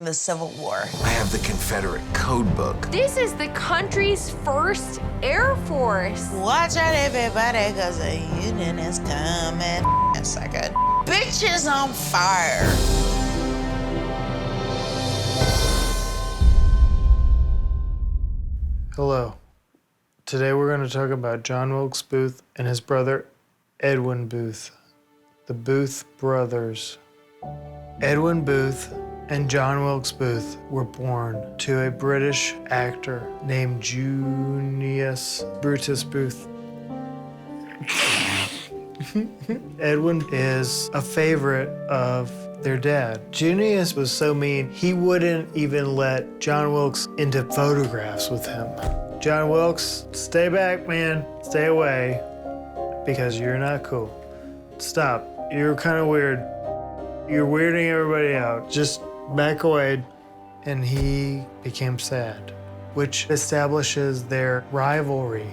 the Civil War. I have the Confederate code book. This is the country's first Air Force. Watch out, everybody, cause the Union is coming. It's like a bitch is on fire. Hello. Today we're going to talk about John Wilkes Booth and his brother Edwin Booth, the Booth brothers. Edwin Booth and John Wilkes Booth were born to a British actor named Junius Brutus Booth. Edwin is a favorite of their dad. Junius was so mean, he wouldn't even let John Wilkes into photographs with him. John Wilkes, stay back, man. Stay away, because you're not cool. Stop. You're kind of weird. You're weirding everybody out. Just back away. And he became sad, which establishes their rivalry.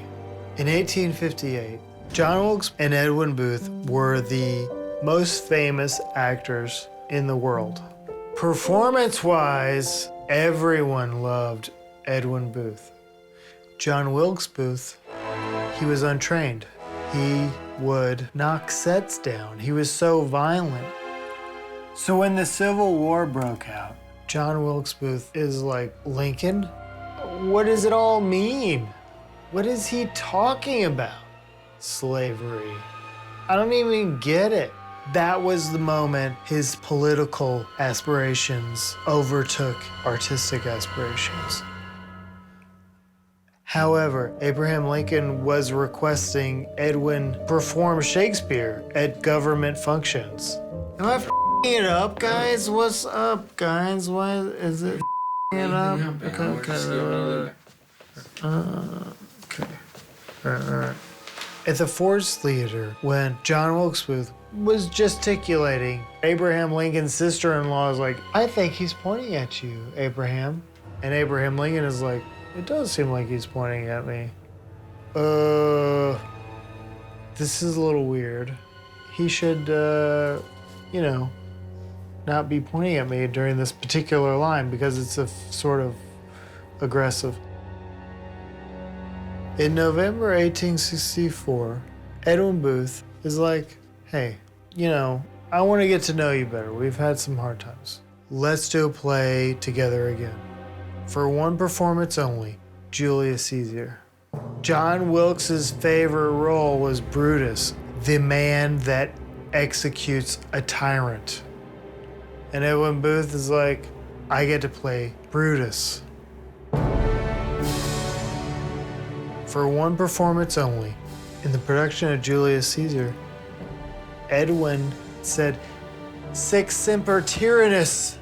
In 1858, John Wilkes and Edwin Booth were the most famous actors in the world. Performance-wise, everyone loved Edwin Booth. John Wilkes Booth, he was untrained. He would knock sets down. He was so violent. So when the Civil War broke out, John Wilkes Booth is like, Lincoln, what does it all mean? What is he talking about? Slavery. I don't even get it. That was the moment his political aspirations overtook artistic aspirations. However, Abraham Lincoln was requesting Edwin perform Shakespeare at government functions. Am I f***ing it up, guys? What's up, guys? Why is it f***ing it up? Okay. All right. At the Ford's Theater, when John Wilkes Booth was gesticulating, Abraham Lincoln's sister-in-law is like, I think he's pointing at you, Abraham. And Abraham Lincoln is like, it does seem like he's pointing at me. This is a little weird. He should, not be pointing at me during this particular line because it's a sort of aggressive. In November 1864, Edwin Booth is like, hey, I want to get to know you better. We've had some hard times. Let's do a play together again. For one performance only, Julius Caesar. John Wilkes' favorite role was Brutus, the man that executes a tyrant. And Edwin Booth is like, I get to play Brutus. For one performance only, in the production of Julius Caesar, Edwin said, Sic semper tyrannis,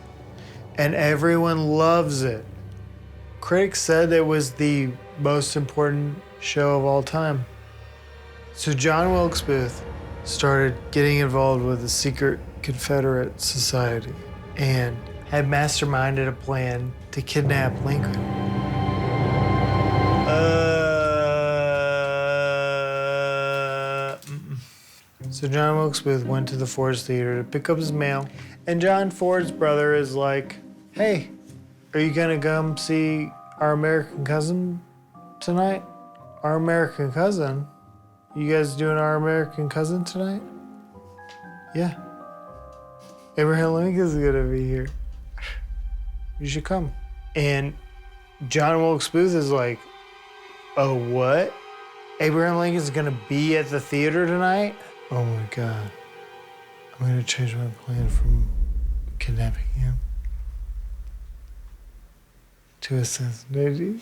and everyone loves it. Critics said it was the most important show of all time. So John Wilkes Booth started getting involved with a secret Confederate society and had masterminded a plan to kidnap Lincoln. So John Wilkes Booth went to the Ford's Theater to pick up his mail, and John Ford's brother is like, hey, are you gonna come see our American cousin tonight? Our American cousin? You guys doing our American cousin tonight? Yeah. Abraham Lincoln's gonna be here. You should come. And John Wilkes Booth is like, oh, what? Abraham Lincoln's gonna be at the theater tonight? Oh my God. I'm gonna change my plan from kidnapping him to assassinating.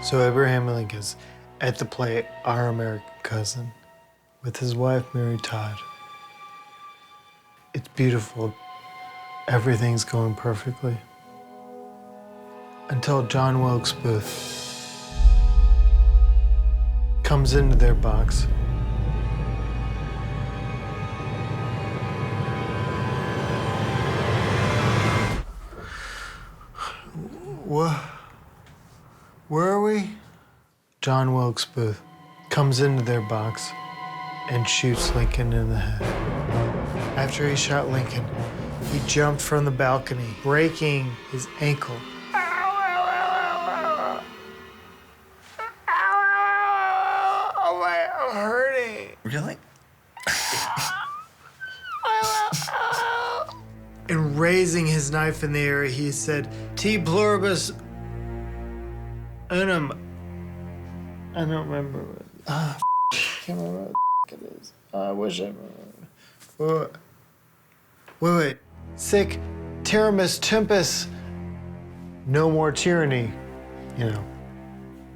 So Abraham Lincoln's at the play Our American Cousin with his wife Mary Todd. It's beautiful. Everything's going perfectly. Until John Wilkes Booth comes into their box. What? Where are we? John Wilkes Booth comes into their box and shoots Lincoln in the head. After he shot Lincoln, he jumped from the balcony, breaking his ankle. Oh my, I'm hurting. Really? And raising his knife in the air, he said, T pluribus unum. I don't remember what. I can't remember what it is. I wish I remember. Wait. Sic terramus tempus. No more tyranny. You know,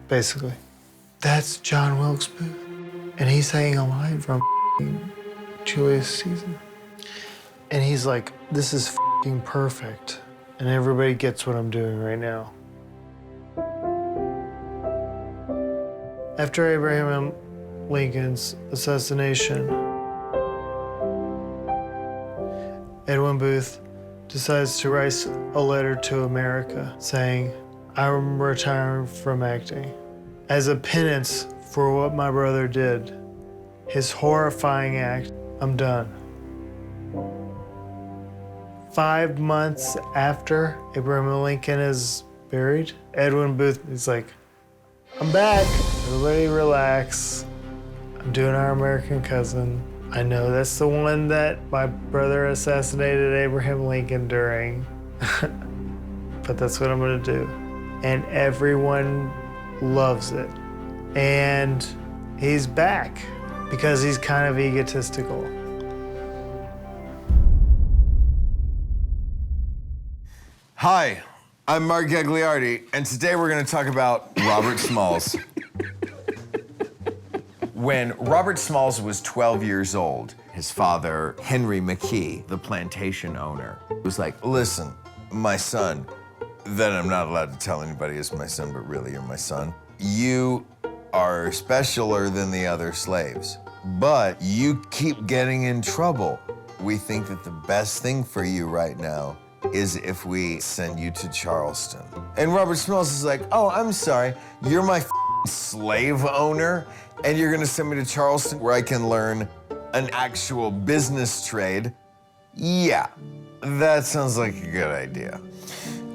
basically. That's John Wilkes Booth. And he's saying a line from Julius Caesar. And he's like, this is f***ing perfect. And everybody gets what I'm doing right now. After Abraham Lincoln's assassination, Edwin Booth decides to write a letter to America saying, I'm retiring from acting. As a penance for what my brother did, his horrifying act, I'm done. 5 months after Abraham Lincoln is buried, Edwin Booth is like, I'm back. Everybody relax. I'm doing Our American Cousin. I know that's the one that my brother assassinated Abraham Lincoln during, but that's what I'm gonna do. And everyone loves it. And he's back because he's kind of egotistical. Hi, I'm Mark Gagliardi, and today we're going to talk about Robert Smalls. When Robert Smalls was 12 years old, his father, Henry McKee, the plantation owner, was like, listen, my son, that I'm not allowed to tell anybody is my son, but really you're my son. You are specialer than the other slaves, but you keep getting in trouble. We think that the best thing for you right now is if we send you to Charleston. And Robert Smalls is like, oh, I'm sorry, you're my slave owner, and you're gonna send me to Charleston where I can learn an actual business trade? Yeah, that sounds like a good idea.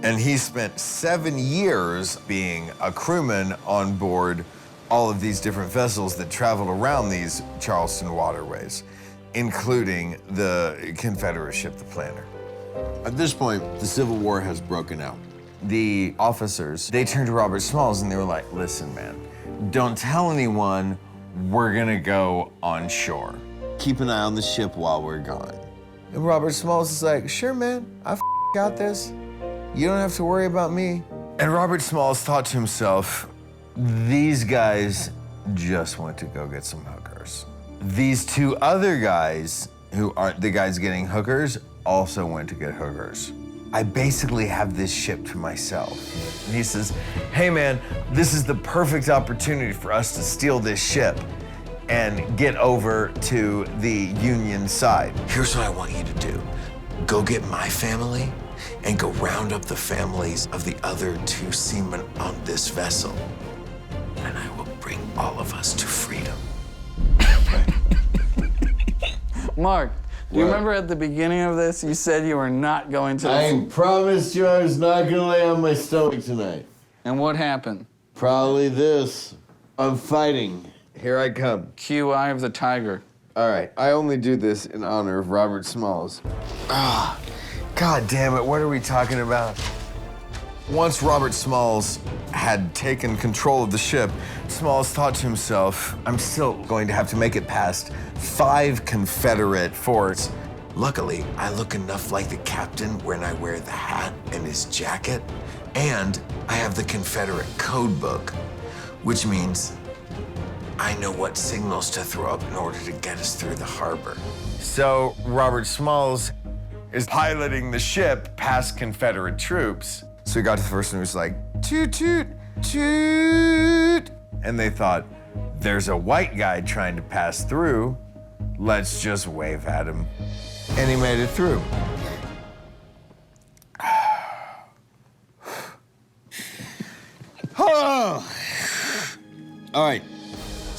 And he spent 7 years being a crewman on board all of these different vessels that traveled around these Charleston waterways, including the Confederate ship, the Planter. At this point, the Civil War has broken out. The officers, they turned to Robert Smalls and they were like, listen, man, don't tell anyone we're gonna go on shore. Keep an eye on the ship while we're gone. And Robert Smalls is like, sure, man, I got this. You don't have to worry about me. And Robert Smalls thought to himself, these guys just went to go get some hookers. These two other guys, who aren't the guys getting hookers, also went to get hookers. I basically have this ship to myself. And he says, hey man, this is the perfect opportunity for us to steal this ship and get over to the Union side. Here's what I want you to do. Go get my family and go round up the families of the other 2 seamen on this vessel. And I will bring all of us to freedom. Mark, do you remember at the beginning of this, you said you were not going to... I promised you I was not gonna lay on my stomach tonight. And what happened? Probably this. I'm fighting. Here I come. Cue Eye of the Tiger. All right, I only do this in honor of Robert Smalls. God damn it, what are we talking about? Once Robert Smalls had taken control of the ship, Smalls thought to himself, I'm still going to have to make it past 5 Confederate forts. Luckily, I look enough like the captain when I wear the hat and his jacket, and I have the Confederate code book, which means I know what signals to throw up in order to get us through the harbor. So Robert Smalls is piloting the ship past Confederate troops. So he got to the first one, he was like, toot, toot, toot. And they thought, there's a white guy trying to pass through. Let's just wave at him. And he made it through. Oh. All right,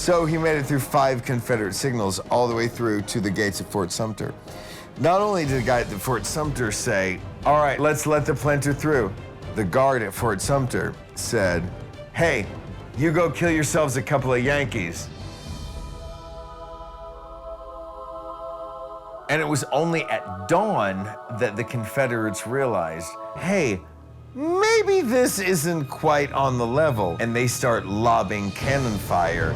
So he made it through 5 Confederate signals all the way through to the gates of Fort Sumter. Not only did the guy at the Fort Sumter say, all right, let's let the planter through, the guard at Fort Sumter said, hey, you go kill yourselves a couple of Yankees. And it was only at dawn that the Confederates realized, hey, maybe this isn't quite on the level. And they start lobbing cannon fire.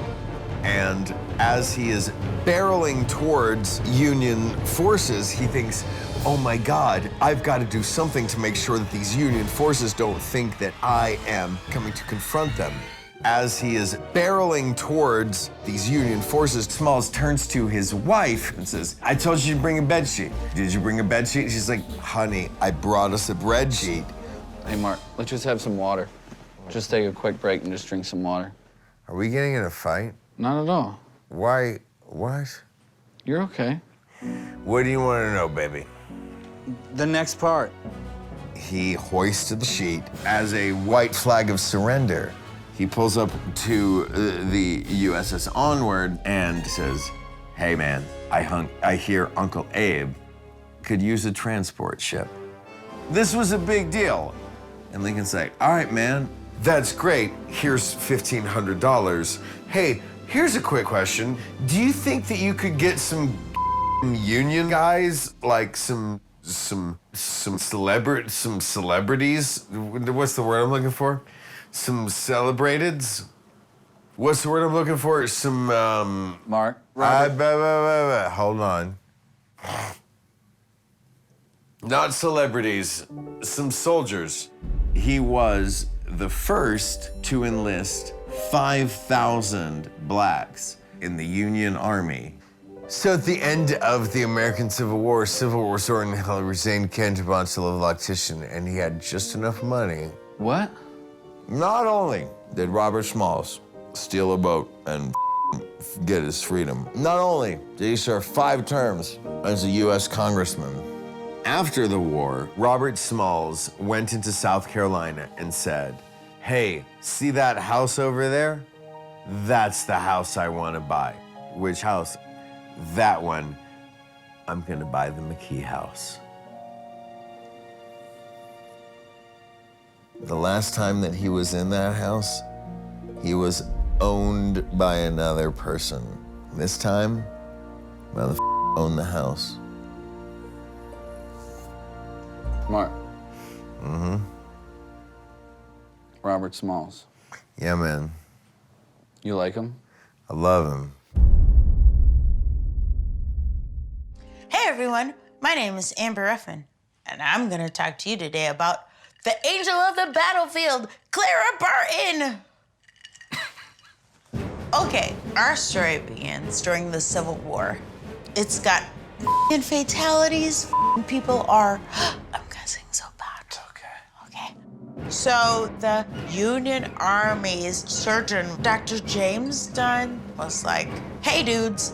And as he is barreling towards Union forces, he thinks, oh my God, I've got to do something to make sure that these Union forces don't think that I am coming to confront them. As he is barreling towards these Union forces, Smalls turns to his wife and says, I told you to bring a bed sheet. Did you bring a bed sheet? She's like, honey, I brought us a bread sheet. Hey, Mark, let's just have some water. Just take a quick break and just drink some water. Are we getting in a fight? Not at all. Why? What? You're okay. What do you want to know, baby? The next part. He hoisted the sheet as a white flag of surrender. He pulls up to the USS Onward and says, hey man, I hear Uncle Abe could use a transport ship. This was a big deal. And Lincoln's like, all right, man, that's great. Here's $1,500. Hey, here's a quick question. Do you think that you could get some Union guys, like some celebrities? What's the word I'm looking for? Some celebrateds? What's the word I'm looking for? Some, Mark, Robert. Hold on. Not celebrities, some soldiers. He was the first to enlist 5,000 blacks in the Union Army. So at the end of the American Civil War Soren Hussein came to Loctician, and he had just enough money. What? Not only did Robert Smalls steal a boat and get his freedom, not only did he serve 5 terms as a U.S. congressman. After the war, Robert Smalls went into South Carolina and said, hey, see that house over there? That's the house I want to buy. Which house? That one. I'm gonna buy the McKee house. The last time that he was in that house, he was owned by another person. This time, motherfucker owned the house. Mark. Mm-hmm. Robert Smalls. Yeah, man. You like him? I love him. Hey everyone, my name is Amber Ruffin, and I'm gonna talk to you today about the angel of the battlefield, Clara Barton. Okay, our story begins during the Civil War. It's got fatalities, people are, I'm cussing so bad. It's okay. Okay. So the Union Army's surgeon, Dr. James Dunn, was like, hey dudes,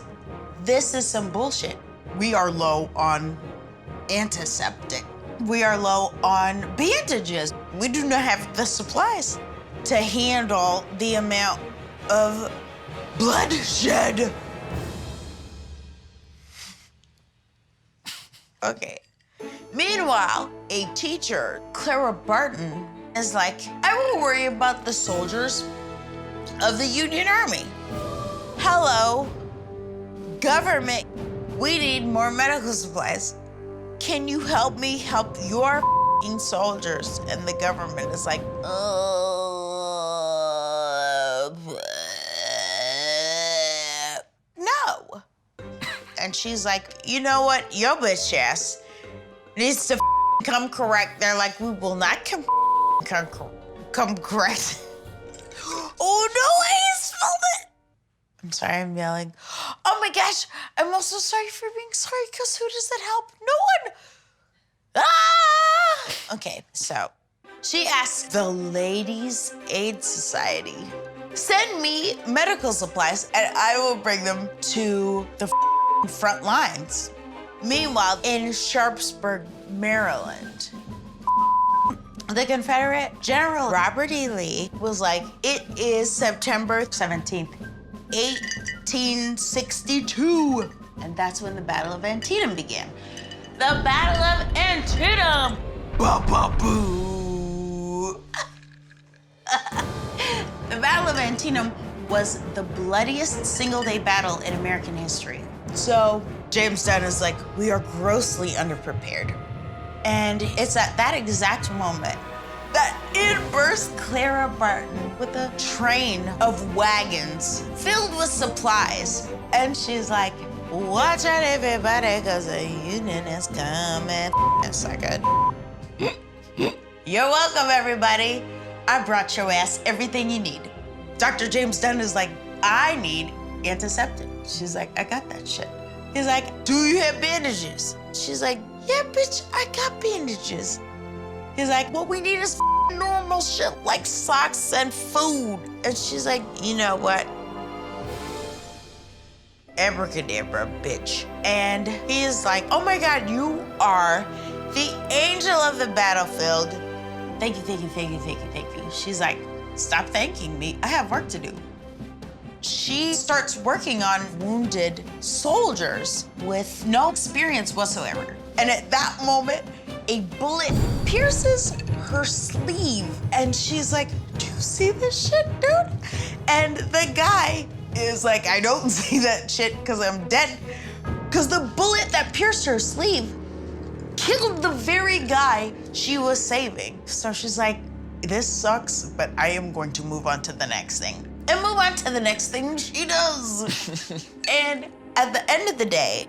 this is some bullshit. We are low on antiseptic. We are low on bandages. We do not have the supplies to handle the amount of bloodshed. Okay. Meanwhile, a teacher, Clara Barton, is like, I will worry about the soldiers of the Union Army. Hello, government, we need more medical supplies. Can you help me help your soldiers? And the government is like, no. And she's like, you know what? Your bitch ass needs to come correct. They're like, we will not come correct. Oh no, I spelled it. I'm sorry, I'm yelling. Oh my gosh, I'm also sorry for being sorry, because who does that help? No one. Ah! Okay, so she asked the Ladies' Aid Society, send me medical supplies and I will bring them to the front lines. Meanwhile, in Sharpsburg, Maryland, the Confederate General Robert E. Lee was like, it is September 17th. 1862. And that's when the Battle of Antietam began. The Battle of Antietam! Ba-ba-boo! The Battle of Antietam was the bloodiest single-day battle in American history. So James Dunn is like, we are grossly underprepared. And it's at that exact moment that in bursts Clara Barton with a train of wagons filled with supplies. And she's like, watch out everybody, cause the union is coming. Sucker. You're welcome, everybody. I brought your ass everything you need. Dr. James Dunn is like, I need antiseptic. She's like, I got that shit. He's like, do you have bandages? She's like, yeah, bitch, I got bandages. He's like, what we need is normal shit like socks and food. And she's like, you know what? Abracadabra, bitch. And he's like, oh my God, you are the angel of the battlefield. Thank you, thank you, thank you, thank you, thank you. She's like, stop thanking me. I have work to do. She starts working on wounded soldiers with no experience whatsoever. And at that moment, a bullet pierces her sleeve. And she's like, do you see this shit, dude? And the guy is like, I don't see that shit because I'm dead. Because the bullet that pierced her sleeve killed the very guy she was saving. So she's like, this sucks, but I am going to move on to the next thing. And move on to the next thing she does. And at the end of the day,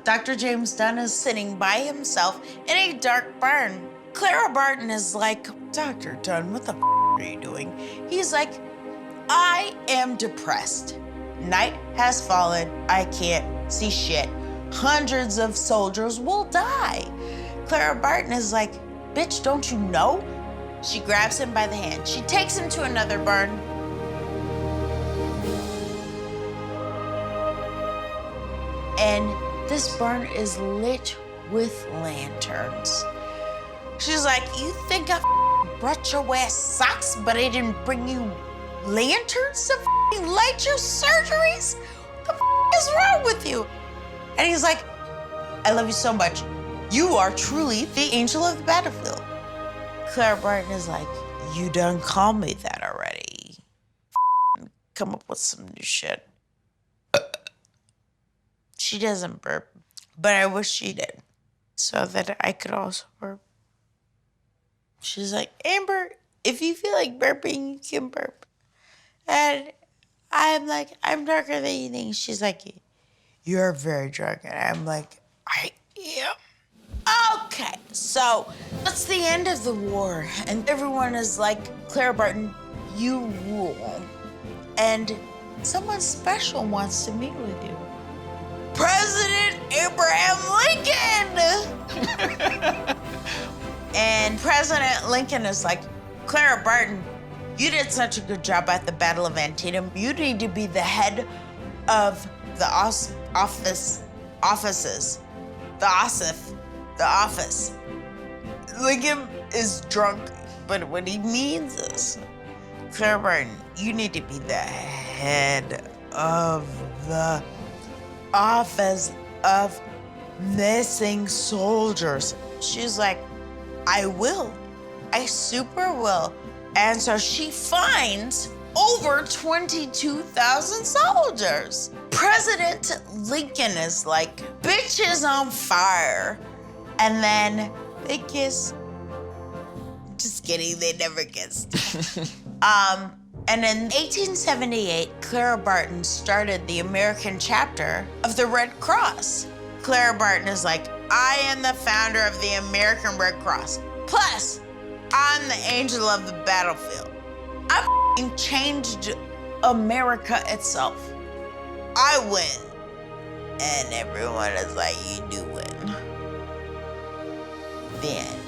Dr. James Dunn is sitting by himself in a dark barn. Clara Barton is like, Dr. Dunn, what the are you doing? He's like, I am depressed. Night has fallen. I can't see shit. Hundreds of soldiers will die. Clara Barton is like, bitch, don't you know? She grabs him by the hand. She takes him to another barn. And this barn is lit with lanterns. She's like, you think I brought your ass socks, but I didn't bring you lanterns to light your surgeries? What the is wrong with you? And he's like, I love you so much. You are truly the angel of the battlefield. Clara Barton is like, you done called me that already. Come up with some new shit. She doesn't burp, but I wish she did, so that I could also burp. She's like, Amber, if you feel like burping, you can burp. And I'm like, I'm darker than you think. She's like, you're very drunk. And I'm like, I am. Okay, so that's the end of the war. And everyone is like, Clara Barton, you rule. And someone special wants to meet with you. President Abraham Lincoln! And President Lincoln is like, Clara Barton, you did such a good job at the Battle of Antietam. You need to be the head of the office. Lincoln is drunk, but what he means is, Clara Barton, you need to be the head of the office of missing soldiers. She's like, I will. I super will. And so she finds over 22,000 soldiers. President Lincoln is like, bitch is on fire. And then they kiss. Just kidding, they never kissed. And in 1878, Clara Barton started the American chapter of the Red Cross. Clara Barton is like, I am the founder of the American Red Cross. Plus, I'm the angel of the battlefield. I changed America itself. I win. And everyone is like, you do win. Then.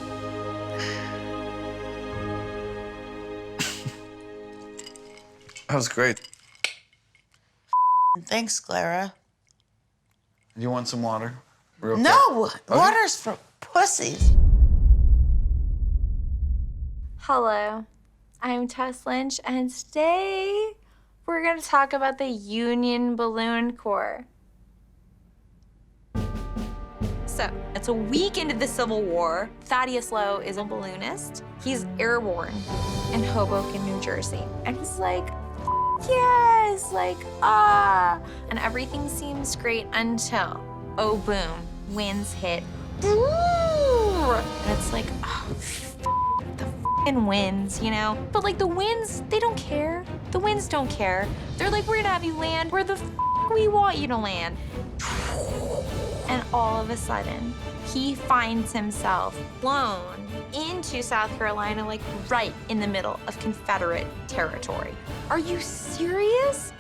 That was great. Thanks, Clara. You want some water? Real No, quick? water's for pussies. Hello, I'm Tess Lynch, and today We're gonna talk about the Union Balloon Corps. So, it's a week into the Civil War. Thaddeus Lowe is a balloonist. He's airborne in Hoboken, New Jersey. And he's like, yes, like, ah. And everything seems great until, oh, boom, winds hit. And it's like, oh, the f***ing winds, you know? But like the winds, they don't care. The winds don't care. They're like, we're gonna have you land where the f we want you to land. And all of a sudden, he finds himself blown into South Carolina, like right in the middle of Confederate territory. Are you serious?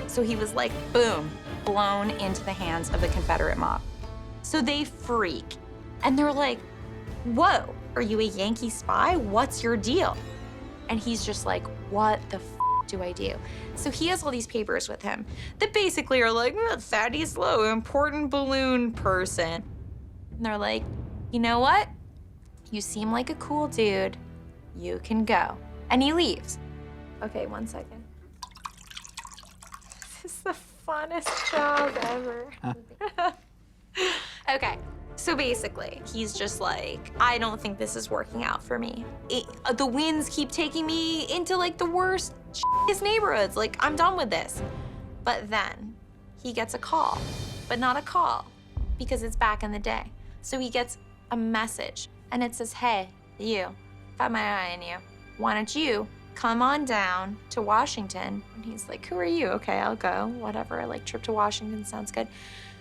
So he was like, boom, blown into the hands of the Confederate mob. So they freak. And they're like, whoa, are you a Yankee spy? What's your deal? And he's just like, what the f do I do? So he has all these papers with him that basically are like, Thaddeus Lowe, important balloon person. And they're like, you know what? You seem like a cool dude. You can go. And he leaves. Okay, 1 second. This is the funnest job ever. Okay, so basically, he's just like, I don't think this is working out for me. The winds keep taking me into like the worst neighborhoods. Like, I'm done with this. But then he gets a call, but not a call because it's back in the day. So he gets a message and it says, hey, you, I've had my eye on you. Why don't you come on down to Washington? And he's like, who are you? Okay, I'll go, whatever. Like, trip to Washington sounds good.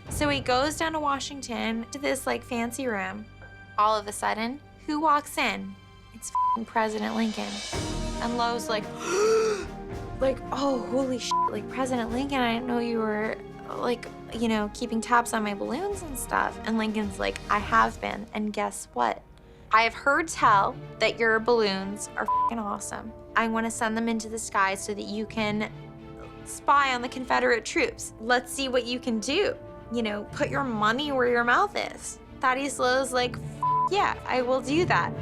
So he goes down to Washington to this like fancy room. All of a sudden, who walks in? It's President Lincoln. And Lowe's like, like, oh, holy shit, like President Lincoln, I didn't know you were like, you know, keeping tabs on my balloons and stuff. And Lincoln's like, I have been, and guess what? I have heard tell that your balloons are awesome. I want to send them into the sky so that you can spy on the Confederate troops. Let's see what you can do. You know, put your money where your mouth is. Thaddeus Lowe's like, yeah, I will do that.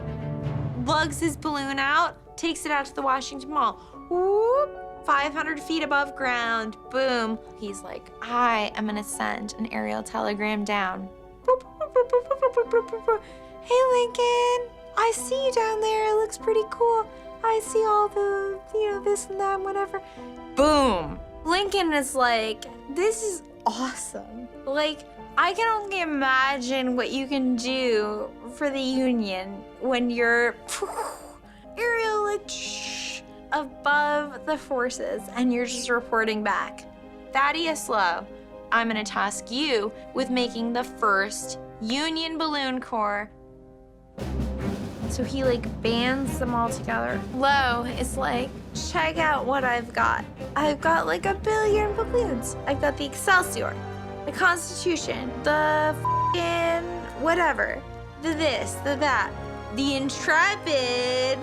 Lugs his balloon out, takes it out to the Washington Mall. Whoop, 500 feet above ground, boom. He's like, I am gonna send an aerial telegram down. Boop, boop, boop, boop, boop, boop, boop, boop, boop. Hey, Lincoln, I see you down there. It looks pretty cool. I see all the, you know, this and that and whatever. Boom. Lincoln is like, this is awesome. Like, I can only imagine what you can do for the Union when you're aerial, like, above the forces and you're just reporting back. Thaddeus Lowe, I'm gonna task you with making the first Union Balloon Corps. So he like bands them all together. Lowe is like, check out what I've got. I've got like 1 billion balloons. I've got the Excelsior, the Constitution, the f***ing whatever, the this, the that, the Intrepid.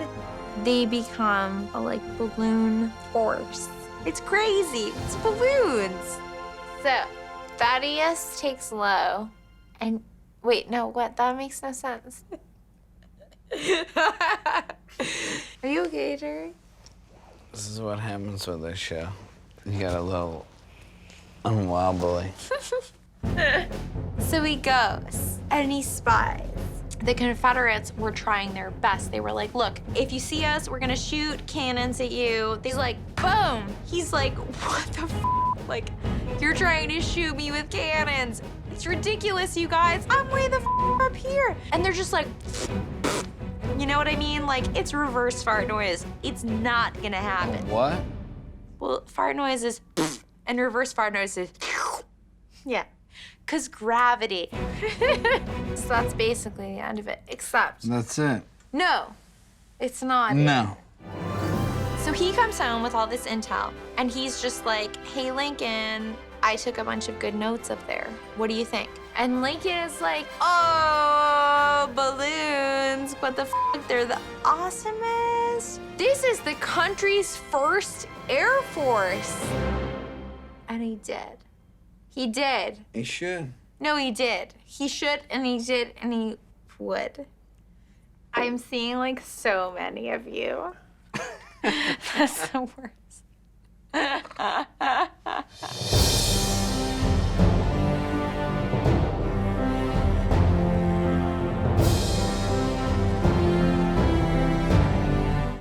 They become a like balloon force. It's crazy. It's balloons. So Thaddeus takes Lowe and wait, no, what? That makes no sense. Are you okay, Jerry? This is what happens with this show. You got a little unwobbly. So he goes and he spies. The Confederates were trying their best. They were like, look, if you see us, we're gonna shoot cannons at you. They're like, boom. He's like, what the f? Like, you're trying to shoot me with cannons. It's ridiculous, you guys. I'm way the f up here. And they're just like, you know what I mean? Like, it's reverse fart noise. It's not gonna happen. What? Well, fart noise is and reverse fart noise is yeah, because gravity. So that's basically the end of it, except That's it. no, it's not. No. So he comes home with all this intel, and he's just like, hey, Lincoln, I took a bunch of good notes up there. What do you think? And Lincoln is like, oh, balloons, what the f? They're the awesomest. This is the country's first Air Force. And he did. He did. You should. No, he did. He should, and he did, and he would. I'm seeing like so many of you. That's the worst.